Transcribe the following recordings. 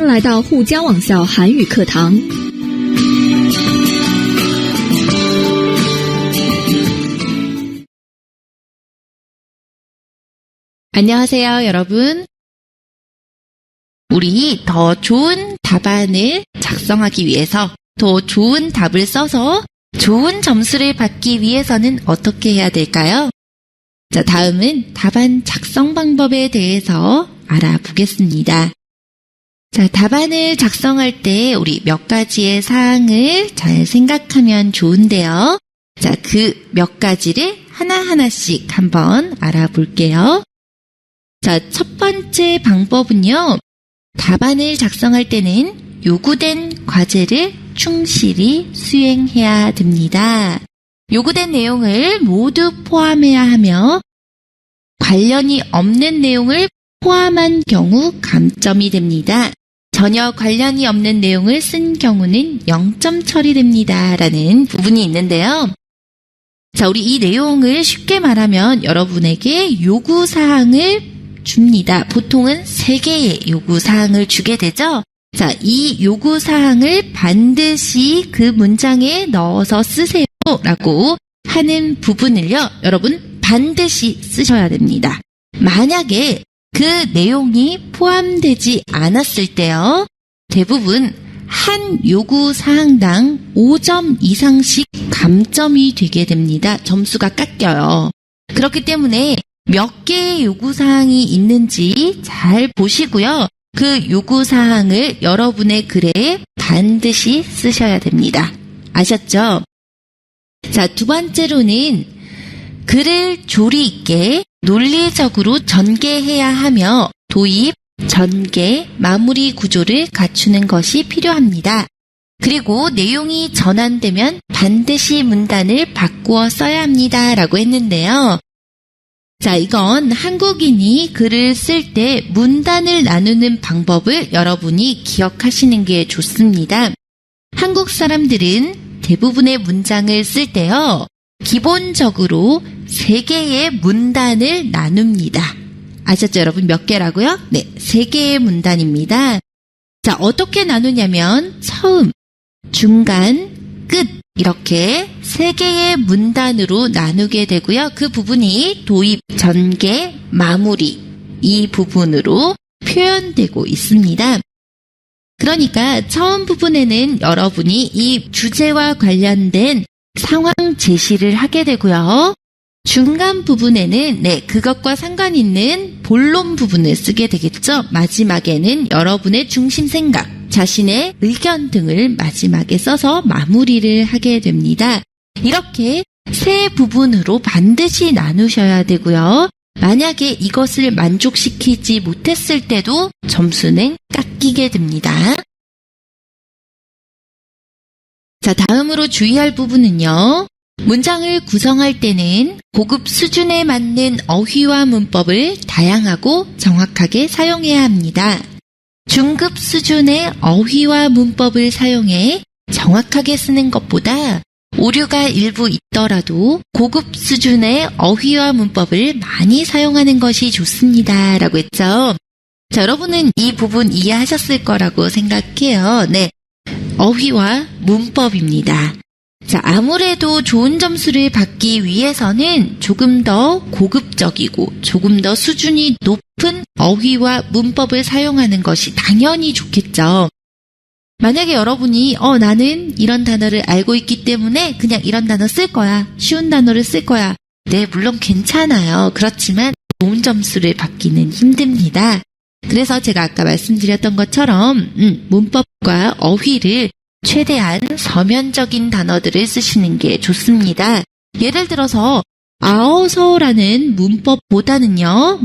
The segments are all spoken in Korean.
来到沪江网校韩语课堂。 안녕하세요, 여러분. 우리 더 좋은 답안을 작성하기 위해서 더 좋은 답을 써서 좋은 점수를 받기 위해서는 어떻게 해야 될까요? 자, 다음은 답안 작성 방법에 대해서 알아보겠습니다. 자, 답안을 작성할 때 우리 몇 가지의 사항을 잘 생각하면 좋은데요. 자, 그 몇 가지를 하나하나씩 한번 알아볼게요. 자, 첫 번째 방법은요. 답안을 작성할 때는 요구된 과제를 충실히 수행해야 됩니다. 요구된 내용을 모두 포함해야 하며 관련이 없는 내용을 포함한 경우 감점이 됩니다. 전혀 관련이 없는 내용을 쓴 경우는 0점 처리됩니다. 라는 부분이 있는데요. 자, 우리 이 내용을 쉽게 말하면 여러분에게 요구사항을 줍니다. 보통은 3개의 요구사항을 주게 되죠. 자, 이 요구사항을 반드시 그 문장에 넣어서 쓰세요 라고 하는 부분을요, 여러분 반드시 쓰셔야 됩니다. 만약에 그 내용이 포함되지 않았을 때요, 대부분 한 요구사항당 5점 이상씩 감점이 되게 됩니다. 점수가 깎여요. 그렇기 때문에 몇 개의 요구사항이 있는지 잘 보시고요. 그 요구사항을 여러분의 글에 반드시 쓰셔야 됩니다. 아셨죠? 자, 두 번째로는 글을 조리 있게 논리적으로 전개해야 하며 도입, 전개, 마무리 구조를 갖추는 것이 필요합니다. 그리고 내용이 전환되면 반드시 문단을 바꾸어 써야 합니다. 라고 했는데요. 자, 이건 한국인이 글을 쓸 때 문단을 나누는 방법을 여러분이 기억하시는 게 좋습니다. 한국 사람들은 대부분의 문장을 쓸 때요, 기본적으로 3개의 문단을 나눕니다. 아셨죠, 여러분? 몇 개라고요? 네, 3개의 문단입니다. 자, 어떻게 나누냐면 처음, 중간, 끝 이렇게 3개의 문단으로 나누게 되고요. 그 부분이 도입, 전개, 마무리 이 부분으로 표현되고 있습니다. 그러니까 처음 부분에는 여러분이 이 주제와 관련된 상황 제시를 하게 되고요. 중간 부분에는 그것과 상관 있는 본론 부분을 쓰게 되겠죠. 마지막에는 여러분의 중심 생각, 자신의 의견 등을 마지막에 써서 마무리를 하게 됩니다. 이렇게 3 부분으로 반드시 나누셔야 되고요. 만약에 이것을 만족시키지 못했을 때도 점수는 깎이게 됩니다. 자, 다음으로 주의할 부분은요. 문장을 구성할 때는 고급 수준에 맞는 어휘와 문법을 다양하고 정확하게 사용해야 합니다. 중급 수준의 어휘와 문법을 사용해 정확하게 쓰는 것보다 오류가 일부 있더라도 고급 수준의 어휘와 문법을 많이 사용하는 것이 좋습니다. 라고 했죠. 자, 여러분은 이 부분 이해하셨을 거라고 생각해요. 네, 어휘와 문법입니다. 자, 아무래도 좋은 점수를 받기 위해서는 조금 더 고급적이고 조금 더 수준이 높은 어휘와 문법을 사용하는 것이 당연히 좋겠죠. 만약에 여러분이 나는 이런 단어를 알고 있기 때문에 그냥 이런 단어 쓸 거야. 쉬운 단어를 쓸 거야. 네, 물론 괜찮아요. 그렇지만 좋은 점수를 받기는 힘듭니다. 그래서 제가 아까 말씀드렸던 것처럼 문법과 어휘를 최대한 서면적인 단어들을 쓰시는 게 좋습니다. 예를 들어서 아어서라는 문법보다는요,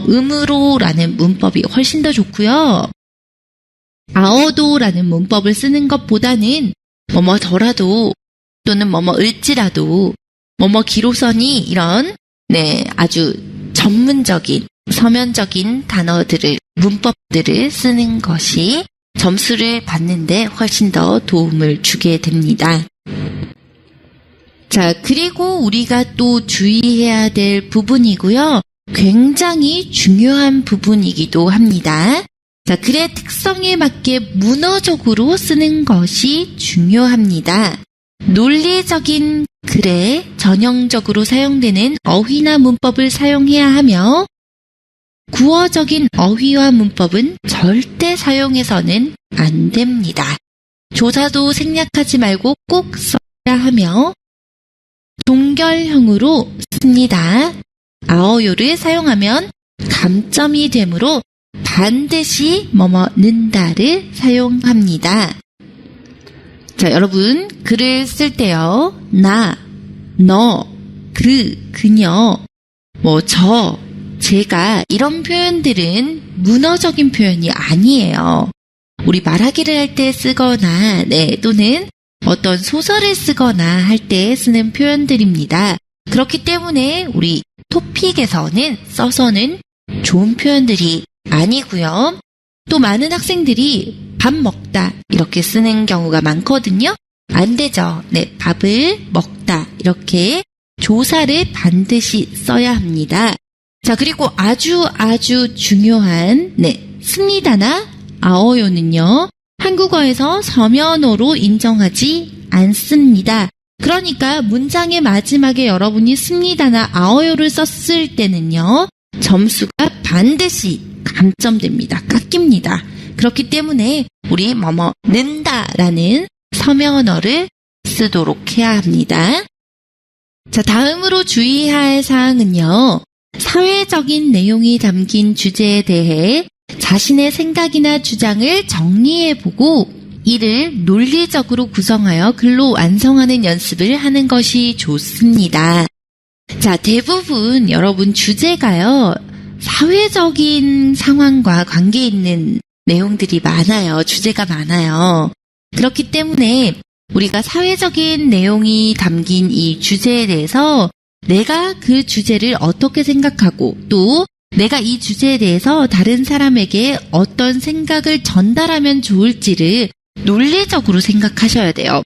음으로라는 문법이 훨씬 더 좋고요. 아어도라는 문법을 쓰는 것보다는 더라도 또는 을지라도 기로선이 이런 아주 전문적인 서면적인 단어들을 문법들을 쓰는 것이 점수를 받는데 훨씬 더 도움을 주게 됩니다. 자, 그리고 우리가 또 주의해야 될 부분이고요. 굉장히 중요한 부분이기도 합니다. 자, 글의 특성에 맞게 문어적으로 쓰는 것이 중요합니다. 논리적인 글에 전형적으로 사용되는 어휘나 문법을 사용해야 하며 구어적인 어휘와 문법은 절대 사용해서는 안 됩니다. 조사도 생략하지 말고 꼭 써야 하며 동결형으로 씁니다. 아어요를 사용하면 감점이 되므로 반드시 는다를 사용합니다. 자, 여러분 글을 쓸 때요. 나, 너, 그녀, 저, 제가 이런 표현들은 문어적인 표현이 아니에요. 우리 말하기를 할 때 쓰거나 또는 어떤 소설을 쓰거나 할 때 쓰는 표현들입니다. 그렇기 때문에 우리 토픽에서는 써서는 좋은 표현들이 아니고요. 또 많은 학생들이 밥 먹다 이렇게 쓰는 경우가 많거든요. 안 되죠. 밥을 먹다 이렇게 조사를 반드시 써야 합니다. 자, 그리고 아주 중요한 씁니다나 아어요는요. 한국어에서 서면어로 인정하지 않습니다. 그러니까 문장의 마지막에 여러분이 씁니다나 아어요를 썼을 때는요. 점수가 반드시 감점됩니다. 깎입니다. 그렇기 때문에 우리 는다라는 서면어를 쓰도록 해야 합니다. 자, 다음으로 주의해야 할 사항은요. 사회적인 내용이 담긴 주제에 대해 자신의 생각이나 주장을 정리해보고 이를 논리적으로 구성하여 글로 완성하는 연습을 하는 것이 좋습니다. 자, 대부분 여러분 주제가요. 사회적인 상황과 관계 있는 내용들이 많아요. 주제가 많아요. 그렇기 때문에 우리가 사회적인 내용이 담긴 이 주제에 대해서 내가 그 주제를 어떻게 생각하고 또 내가 이 주제에 대해서 다른 사람에게 어떤 생각을 전달하면 좋을지를 논리적으로 생각하셔야 돼요.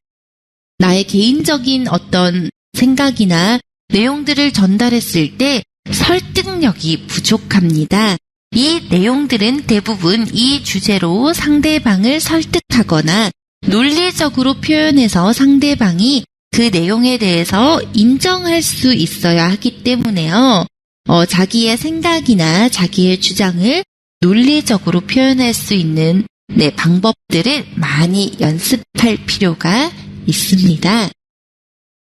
나의 개인적인 어떤 생각이나 내용들을 전달했을 때 설득력이 부족합니다. 이 내용들은 대부분 이 주제로 상대방을 설득하거나 논리적으로 표현해서 상대방이 그 내용에 대해서 인정할 수 있어야 하기 때문에요. 자기의 생각이나 자기의 주장을 논리적으로 표현할 수 있는 방법들을 많이 연습할 필요가 있습니다.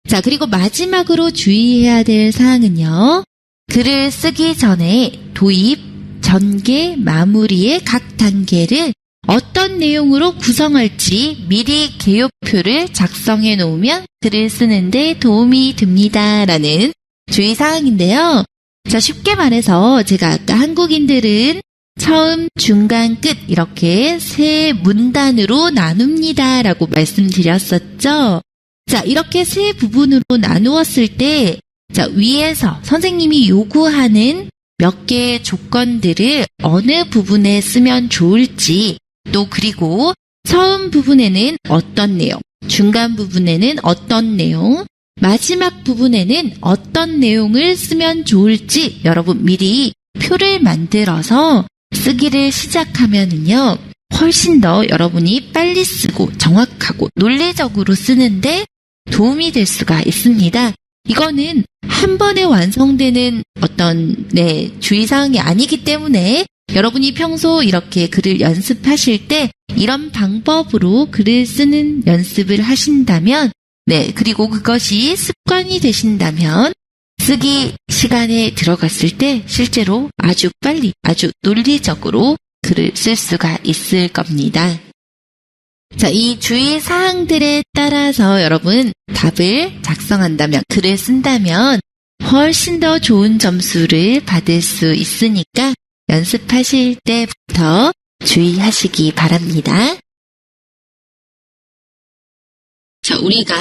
자, 그리고 마지막으로 주의해야 될 사항은요. 글을 쓰기 전에 도입, 전개, 마무리의 각 단계를 어떤 내용으로 구성할지 미리 개요표를 작성해 놓으면 글을 쓰는데 도움이 됩니다라는 주의사항인데요. 자, 쉽게 말해서 제가 아까 한국인들은 처음, 중간, 끝 이렇게 세 문단으로 나눕니다라고 말씀드렸었죠. 자, 이렇게 세 부분으로 나누었을 때 자, 위에서 선생님이 요구하는 몇 개의 조건들을 어느 부분에 쓰면 좋을지 또 그리고 처음 부분에는 어떤 내용, 중간 부분에는 어떤 내용, 마지막 부분에는 어떤 내용을 쓰면 좋을지 여러분 미리 표를 만들어서 쓰기를 시작하면은요. 훨씬 더 여러분이 빨리 쓰고 정확하고 논리적으로 쓰는데 도움이 될 수가 있습니다. 이거는 한 번에 완성되는 어떤 주의사항이 아니기 때문에 여러분이 평소 이렇게 글을 연습하실 때 이런 방법으로 글을 쓰는 연습을 하신다면 그리고 그것이 습관이 되신다면 쓰기 시간에 들어갔을 때 실제로 아주 빨리 아주 논리적으로 글을 쓸 수가 있을 겁니다. 자, 이 주의사항들에 따라서 여러분 답을 작성한다면 글을 쓴다면 훨씬 더 좋은 점수를 받을 수 있으니까 연습하실 때부터 주의하시기 바랍니다. 자, 우리가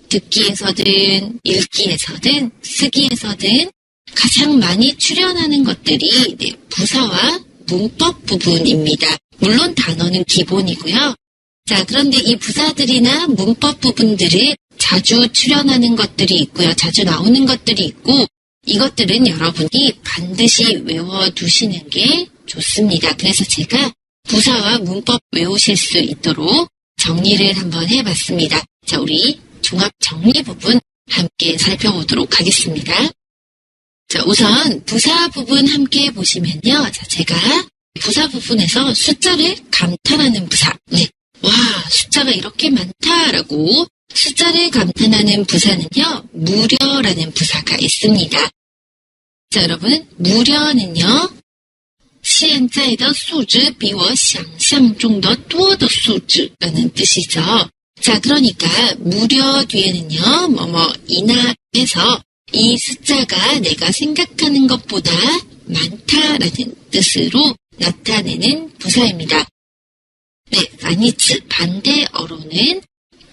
듣기에서든 읽기에서든 쓰기에서든 가장 많이 출연하는 것들이 부사와 문법 부분입니다. 물론 단어는 기본이고요. 자, 그런데 이 부사들이나 문법 부분들을 자주 출연하는 것들이 있고요. 자주 나오는 것들이 있고 이것들은 여러분이 반드시 외워두시는 게 좋습니다. 그래서 제가 부사와 문법 외우실 수 있도록 정리를 한번 해봤습니다. 자, 우리 종합 정리 부분 함께 살펴보도록 하겠습니다. 자, 우선 부사 부분 함께 보시면요. 자, 제가 부사 부분에서 숫자를 감탄하는 부사. 네. 와, 숫자가 이렇게 많다라고 숫자를 감탄하는 부사는요. 무려라는 부사가 있습니다. 자, 여러분, 무려는요. 现在的素质比我想象中的多的素质라는 뜻이죠. 자, 그러니까 무려 뒤에는요. 이나 해서 이 숫자가 내가 생각하는 것보다 많다라는 뜻으로 나타내는 부사입니다. 네, 아니츠 반대어로는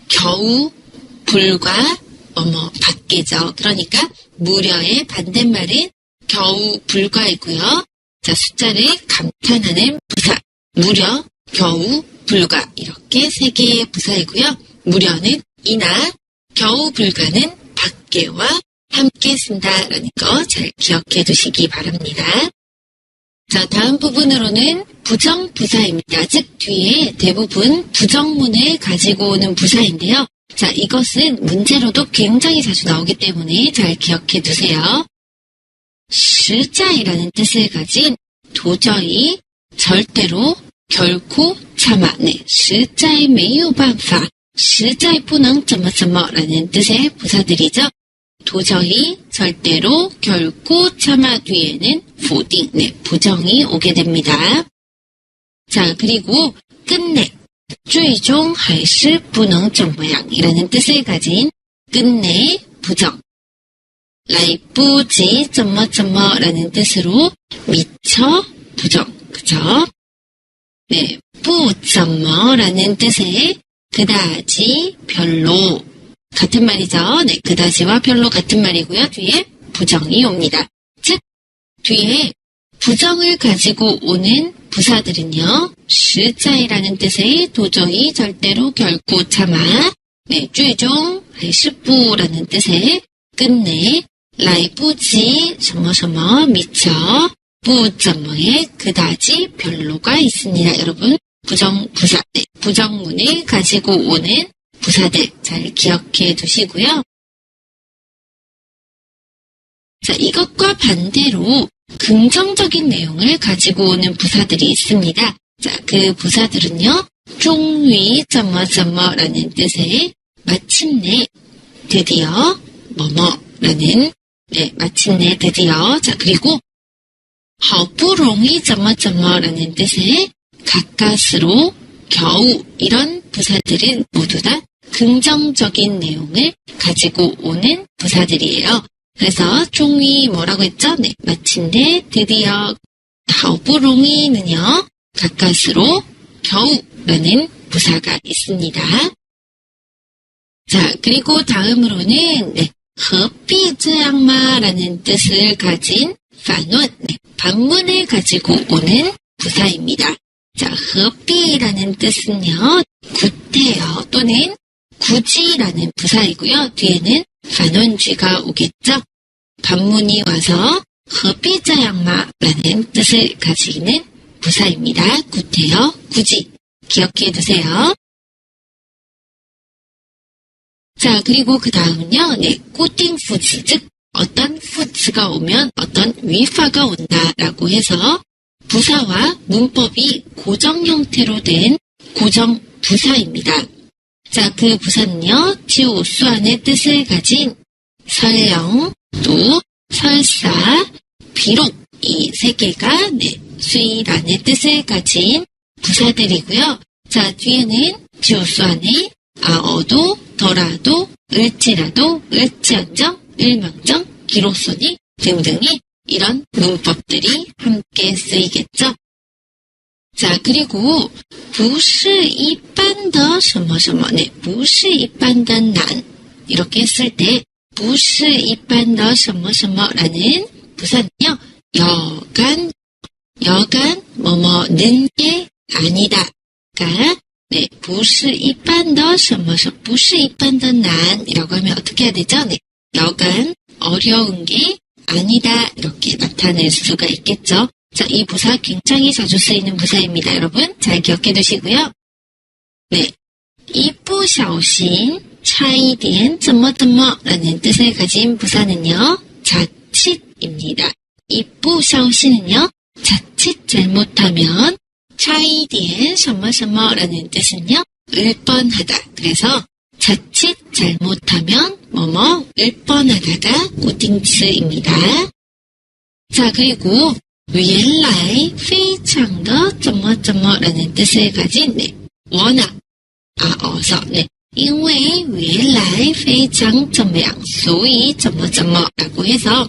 겨우, 불과, 밖에죠. 그러니까 무려의 반대말은 겨우, 불과이고요. 자, 숫자를 감탄하는 부사, 무려, 겨우, 불과 이렇게 세 개의 부사이고요. 무려는 이나, 겨우, 불과는 밖에와 함께 쓴다라는 거 잘 기억해 두시기 바랍니다. 자, 다음 부분으로는 부정부사입니다. 즉 뒤에 대부분 부정문을 가지고 오는 부사인데요. 자, 이것은 문제로도 굉장히 자주 나오기 때문에 잘 기억해 두세요. 实在라는 뜻을 가진 도저히, 절대로, 결코, 차마, 네, 实在没有办法, 实在不能怎么怎么라는 뜻의 부사들이죠. 도저히, 절대로, 결코, 차마 뒤에는 否定, 네, 부정이 오게 됩니다. 자, 그리고 끝내, 最终还是不能怎么样이라는 뜻을 가진 끝내, 부정. 来不及怎么怎么라는 뜻으로 미처, 부정, 그죠? 네, 不怎么라는 뜻의 그다지, 별로. 같은 말이죠. 네, 그다지와 별로 같은 말이고요. 뒤에 부정이 옵니다. 즉, 뒤에 부정을 가지고 오는 부사들은요. 实在라는 뜻의 도저히, 절대로, 결코, 차마. 네, 最终还是不라는 뜻의 끝내. 来不及什么什么 미처, 不怎么의 그다지, 별로가 있습니다. 여러분, 부정부사, 네, 부정문을 가지고 오는 부사들 잘 기억해 두시고요. 자, 이것과 반대로 긍정적인 내용을 가지고 오는 부사들이 있습니다. 자, 그 부사들은요. 终于怎么怎么라는 뜻의 마침내, 드디어, 뭐뭐라는 네, 마침내, 드디어. 자, 그리고 好不容易怎么怎么라는 뜻의 가까스로, 겨우 이런 부사들은 모두 다 긍정적인 내용을 가지고 오는 부사들이에요. 그래서 종이 뭐라고 했죠? 네, 마침내, 드디어, 好不容易는요, 가까스로, 겨우라는 부사가 있습니다. 자, 그리고 다음으로는 네, 何必这样嘛라는 뜻을 가진 반원, 네, 반문을 가지고 오는 부사입니다. 자, 何必라는 뜻은요, 구태여 또는 굳이라는 부사이고요. 뒤에는 반원주가 오겠죠. 반문이 와서 何必这样嘛라는 뜻을 가지는 부사입니다. 구태여, 굳이 기억해 두세요. 자, 그리고 그 다음은요, 네, 꼬팅 푸즈, 즉, 어떤 푸즈가 오면 어떤 위파가 온다라고 해서 부사와 문법이 고정 형태로 된 고정 부사입니다. 자, 그 부사는요, 지우수안의 뜻을 가진 설령, 또, 설사, 비록, 이 세 개가, 네, 수이란의 뜻을 가진 부사들이고요. 자, 뒤에는 지우수안의 아어도, 더라도, 을지라도, 을지언정, 일망정, 기록소니 등등이 이런 문법들이 함께 쓰이겠죠. 자, 그리고 不是一般的什么什么, 네, 不是一般的难이렇게 했을 때 不是一般的什么什么라는 부사는요. 여간 뭐뭐는 게 아니다가 네, 不是一般的什么什么, 不是一般的难이라고 하면 어떻게 해야 되죠? 네, 여간 어려운 게 아니다 이렇게 나타낼 수가 있겠죠. 자, 이 부사 굉장히 자주 쓰이는 부사입니다. 여러분, 잘 기억해 두시고요. 네. 一不小心差一点怎么怎么라는 뜻을 가진 부사는요. 자칫입니다. 一不小心은요. 자칫 잘못하면 差一点什么什么라는 뜻은요. 을 뻔하다. 그래서 자칫 잘못하면 뭐뭐 을 뻔하다가 꼬팅츠입니다. 자, 그리고 原来非常的怎么怎么라는 뜻을 가진 네. 워낙 어서 네. 因为原来非常怎么样所以怎么怎么라고 해서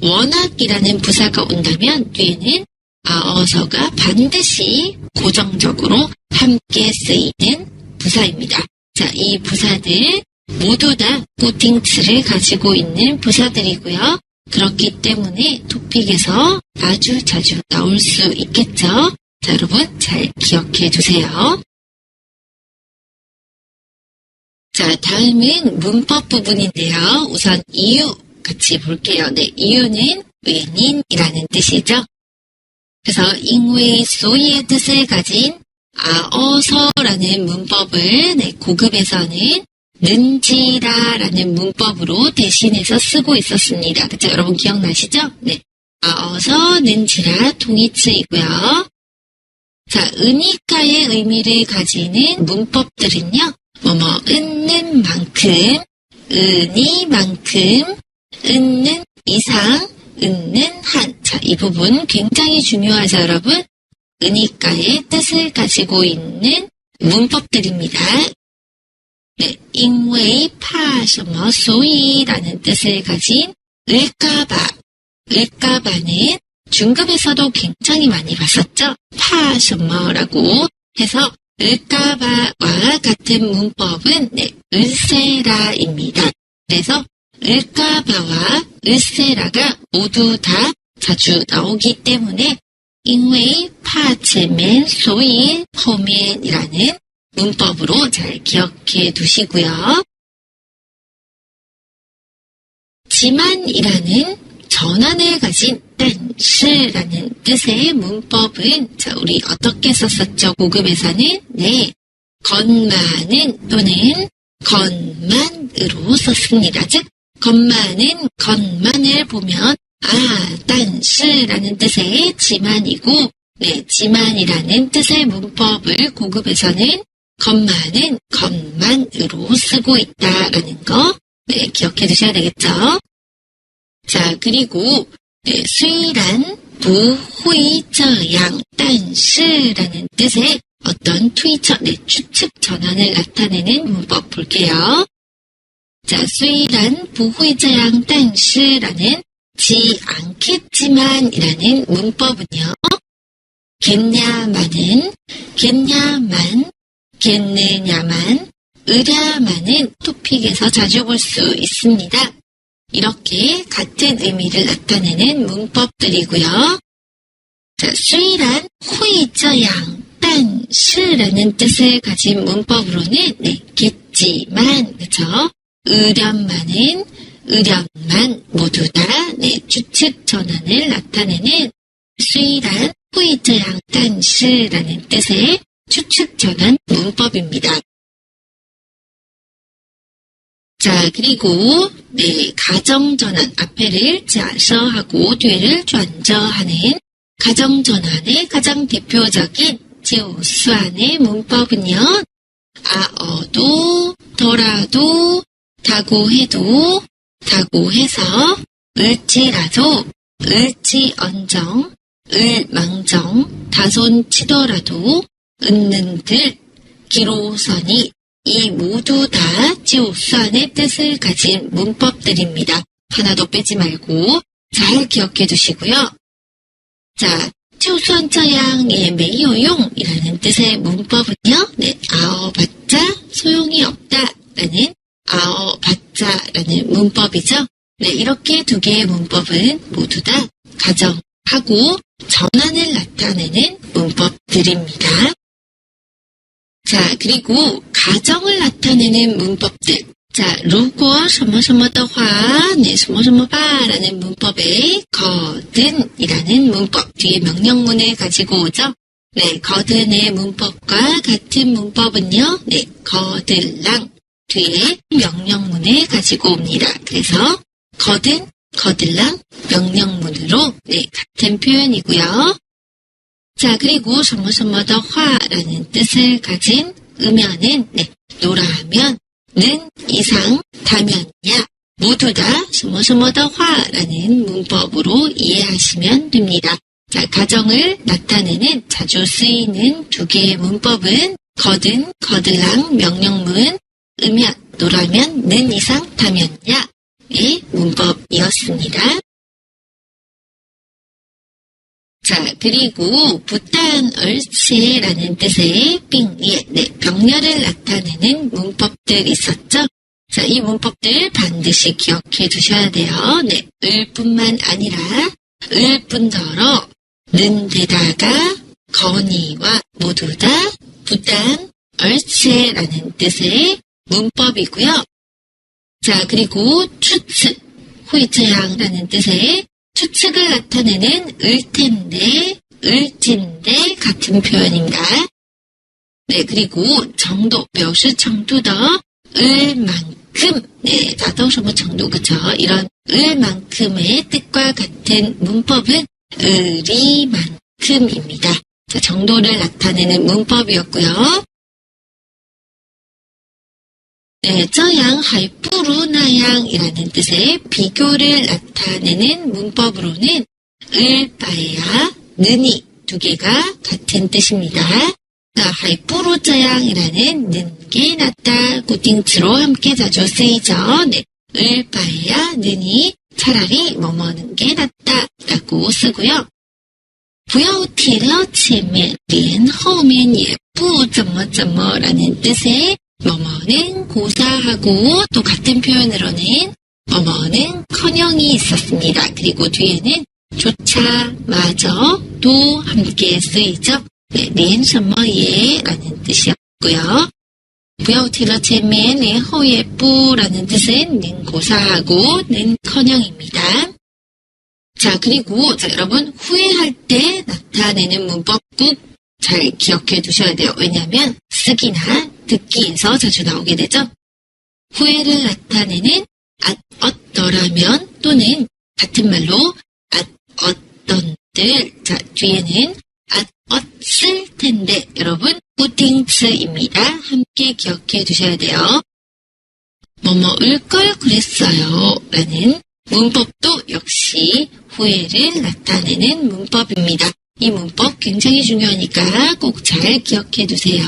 워낙이라는 부사가 온다면 뒤에는 어서가 반드시 고정적으로 함께 쓰이는 부사입니다. 자, 이 부사들 모두 다 꼬팅츠를 가지고 있는 부사들이고요. 그렇기 때문에 토픽에서 아주 자주 나올 수 있겠죠. 자, 여러분 잘 기억해 두세요. 자, 다음은 문법 부분인데요. 우선 이유 같이 볼게요. 네, 이유는 왜인이라는 뜻이죠. 그래서 因为所以의 뜻을 가진 어서라는 문법을 네, 고급에서는 는지라라는 문법으로 대신해서 쓰고 있었습니다. 그쵸? 여러분 기억나시죠? 네. 어서 는지라 동의치이고요. 자, 은이카의 의미를 가지는 문법들은요. 은는 만큼, 은이만큼, 은는 이상, 은는 한. 자, 이 부분 굉장히 중요하죠, 여러분. 은이카의 뜻을 가지고 있는 문법들입니다. 네, 因为怕什么所以라는 뜻을 가진 을까봐는 중급에서도 굉장히 많이 봤었죠. 怕什么라고 해서 을까봐와 같은 문법은 네, 을세라입니다. 그래서 을까봐와 을세라가 모두 다 자주 나오기 때문에 因为怕前面所以后面이라는 문법으로 잘 기억해 두시고요. 지만이라는 전환을 가진 딴시라는 뜻의 문법은 자, 우리 어떻게 썼었죠? 고급에서는 네, 건만은 또는 건만으로 썼습니다. 즉, 건만은 건만을 보면 딴시라는 뜻의 지만이고 네, 지만이라는 뜻의 문법을 고급에서는 건만은 건만으로 쓰고 있다라는 거 네, 기억해 두셔야 되겠죠. 자, 그리고 네, 虽然不会这样但是라는 뜻의 어떤推测, 네, 추측 전환을 나타내는 문법 볼게요. 자, 虽然不会这样但是라는 지 않겠지만 이라는 문법은요. 겠냐만은, 겠냐만, 겠느냐만, 으랴만은 토픽에서 자주 볼 수 있습니다. 이렇게 같은 의미를 나타내는 문법들이고요. 자, 虽然会这样但是라는 뜻을 가진 문법으로는 네, 겠지만, 그쵸? 으렴만은, 으렴만 모두 다 네, 추측 전환을 나타내는 虽然会这样但是라는 뜻의 추측 전환 문법입니다. 자, 그리고 네, 가정 전환 앞에를 짜서 하고 뒤를 전저하는 가정 전환의 가장 대표적인 지우수안의 문법은요. 어도, 더라도, 다고 해도, 다고 해서, 을지라도, 을지언정, 을망정, 다손치더라도, 은는들, 기로선이 이 모두 다 지우수안의 뜻을 가진 문법들입니다. 하나도 빼지 말고 잘 기억해 두시고요. 자, 就算这样也没有用이라는 뜻의 문법은요. 네, 아어봤자 소용이 없다 라는 아어봤자라는 문법이죠. 네, 이렇게 두 개의 문법은 모두 다 가정하고 전환을 나타내는 문법들입니다. 자, 그리고 가정을 나타내는 문법들 자, 如果什么什么的话, 네, 什么什么吧라는 문법에 거든이라는 문법 뒤에 명령문을 가지고 오죠. 네, 거든의 문법과 같은 문법은요, 네, 거들랑 뒤에 명령문을 가지고 옵니다. 그래서 거든, 거들랑 명령문으로 네, 같은 표현이고요. 자, 그리고 什么什么的话라는 뜻을 가진 음연은 네, 노라하면 는 이상 다면야 모두 다 什么什么的话라는 문법으로 이해하시면 됩니다. 자, 가정을 나타내는 자주 쓰이는 두 개의 문법은 거든, 거들랑 명령문, 음연, 노라면, 는 이상, 다면야의 문법이었습니다. 자, 그리고 부탄 얼치라는 뜻의 빙예, 네, 병렬을 나타내는 문법들이 있었죠. 자, 이 문법들 반드시 기억해 두셔야 돼요. 네, 을뿐만 아니라 을뿐더러 는 데다가 건이와 모두 다 부탄 얼치라는 뜻의 문법이고요. 자, 그리고 추측, 후이저양라는 뜻의 추측을 나타내는 을텐데, 을진데 같은 표현입니다. 네, 그리고 정도, 몇시 정도더 을만큼, 네, 나도 뭐 정도, 그쵸? 이런 을만큼의 뜻과 같은 문법은 을이만큼입니다. 자, 정도를 나타내는 문법이었고요. 네, 저양 할뿌루나양이라는 뜻의 비교를 나타내는 문법으로는 을바야, 는이 두 개가 같은 뜻입니다. 자, 할뿌루저양이라는 는 게 낫다, 고팅츠로 함께 자주 쓰이죠. 네, 을바야, 는이 차라리 뭐뭐는 게 낫다라고 쓰고요. 不要提了前面连后面也不怎么怎么라는 뜻의 뭐뭐는 고사하고 또 같은 표현으로는 뭐뭐는 커녕이 있었습니다. 그리고 뒤에는 조차, 마저, 도 함께 쓰이죠. 네, 连什么也라는 뜻이었고요. 不要提了前面连后也不라는 뜻은 는 고사하고 는 커녕입니다. 자, 그리고 자, 여러분 후회할 때 나타내는 문법 꼭 잘 기억해 두셔야 돼요. 왜냐하면 쓰기나 듣기에서 자주 나오게 되죠. 후회를 나타내는 어떠라면 또는 같은 말로 어떤들. 자, 뒤에는 어쓸 텐데 여러분 꾸팅츠입니다. 함께 기억해 두셔야 돼요. 뭐뭐을 걸 그랬어요 라는 문법도 역시 후회를 나타내는 문법입니다. 이 문법 굉장히 중요하니까 꼭 잘 기억해 두세요.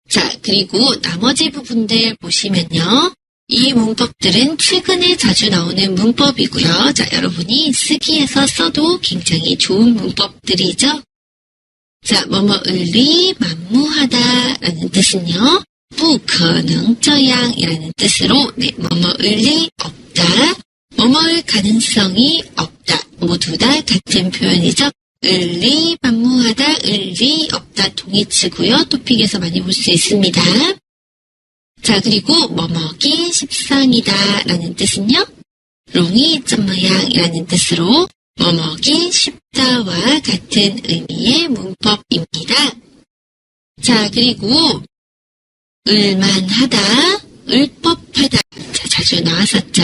자, 그리고 나머지 부분들 보시면요. 이 문법들은 최근에 자주 나오는 문법이고요. 자, 여러분이 쓰기에서 써도 굉장히 좋은 문법들이죠. 자, 뭐뭐을리 만무하다라는 뜻은요. 不可能这样이라는 뜻으로 네, 뭐뭐을리 없다. 뭐뭐일 가능성이 없다. 모두 다 같은 표현이죠. 을리 만무하다, 을리 없다 동의치고요. 토픽에서 많이 볼 수 있습니다. 자, 그리고 뭐뭐기 십상이다 라는 뜻은요. 롱이 쩌머양이라는 뜻으로 뭐뭐기 쉽다와 같은 의미의 문법입니다. 자, 그리고 을만하다, 을법하다. 자, 자주 나왔었죠.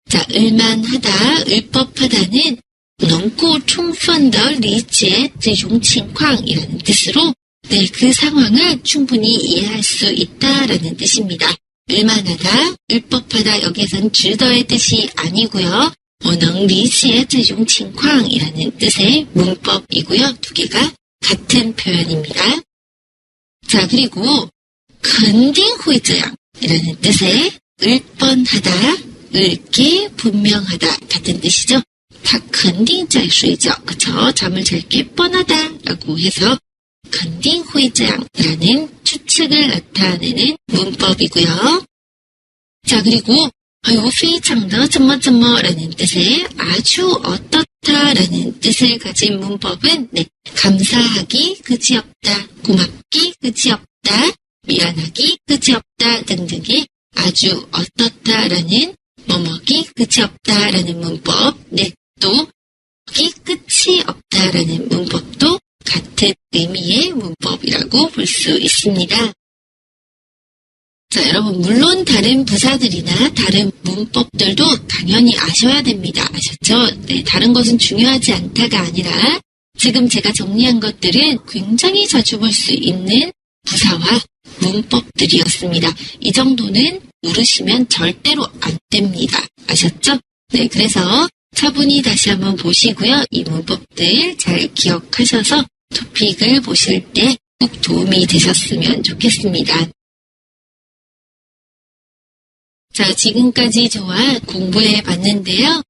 자, 을만하다, 을법하다는 能够充分地理解这种情况이라는 뜻으로 네, 그 상황을 충분히 이해할 수 있다라는 뜻입니다. 을만하다, 을법하다 여기에선 值得의 뜻이 아니고요. 能理解这种情况이라는 뜻의 문법이고요. 두 개가 같은 표현입니다. 자, 그리고 肯定会这样이라는 뜻의 을뻔하다, 을게 분명하다 같은 뜻이죠. 다 肯定在睡觉, 그쵸? 잠을 잘 깨 뻔하다라고 해서 肯定会这样이라는 추측을 나타내는 문법이고요. 자, 그리고 非常的怎么怎么라는 뜻의 아주 어떻다라는 뜻을 가진 문법은 네, 감사하기 그지없다, 고맙기 그지없다, 미안하기, 끝이 없다 등등의 아주 어떻다라는 뭐뭐기, 끝이 없다라는 문법, 네, 또 끝이 없다라는 문법도 같은 의미의 문법이라고 볼 수 있습니다. 자, 여러분, 물론 다른 부사들이나 다른 문법들도 당연히 아셔야 됩니다. 아셨죠? 네, 다른 것은 중요하지 않다가 아니라 지금 제가 정리한 것들은 굉장히 자주 볼 수 있는 부사와 문법들이었습니다. 이 정도는 모르시면 절대로 안 됩니다. 아셨죠? 네, 그래서 차분히 다시 한번 보시고요. 이 문법들 잘 기억하셔서 토픽을 보실 때 꼭 도움이 되셨으면 좋겠습니다. 자, 지금까지 저와 공부해 봤는데요.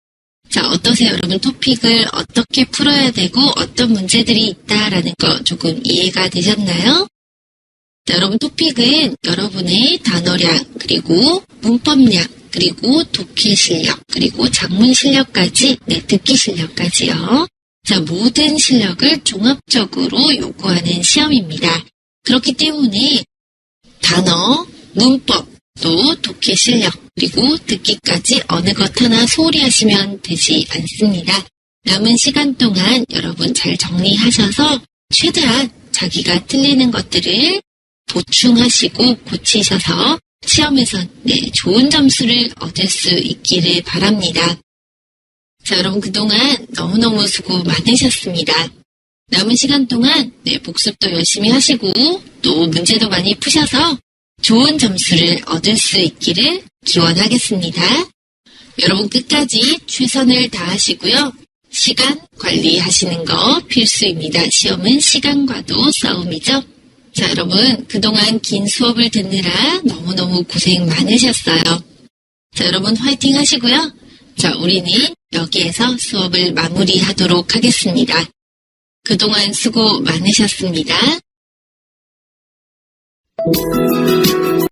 자, 어떠세요? 여러분, 토픽을 어떻게 풀어야 되고 어떤 문제들이 있다라는 거 조금 이해가 되셨나요? 자, 여러분, 토픽은 여러분의 단어량, 그리고 문법량, 그리고 독해 실력, 그리고 작문 실력까지, 네, 듣기 실력까지요. 자, 모든 실력을 종합적으로 요구하는 시험입니다. 그렇기 때문에 단어, 문법, 또 독해 실력, 그리고 듣기까지 어느 것 하나 소홀히 하시면 되지 않습니다. 남은 시간 동안 여러분 잘 정리하셔서 최대한 자기가 틀리는 것들을 보충하시고 고치셔서 시험에서 네, 좋은 점수를 얻을 수 있기를 바랍니다. 자, 여러분 그동안 너무너무 수고 많으셨습니다. 남은 시간 동안 네, 복습도 열심히 하시고 또 문제도 많이 푸셔서 좋은 점수를 얻을 수 있기를 기원하겠습니다. 여러분 끝까지 최선을 다하시고요. 시간 관리하시는 거 필수입니다. 시험은 시간과도 싸움이죠. 자, 여러분 그동안 긴 수업을 듣느라 너무너무 고생 많으셨어요. 자, 여러분 화이팅 하시고요. 자, 우리는 여기에서 수업을 마무리하도록 하겠습니다. 그동안 수고 많으셨습니다.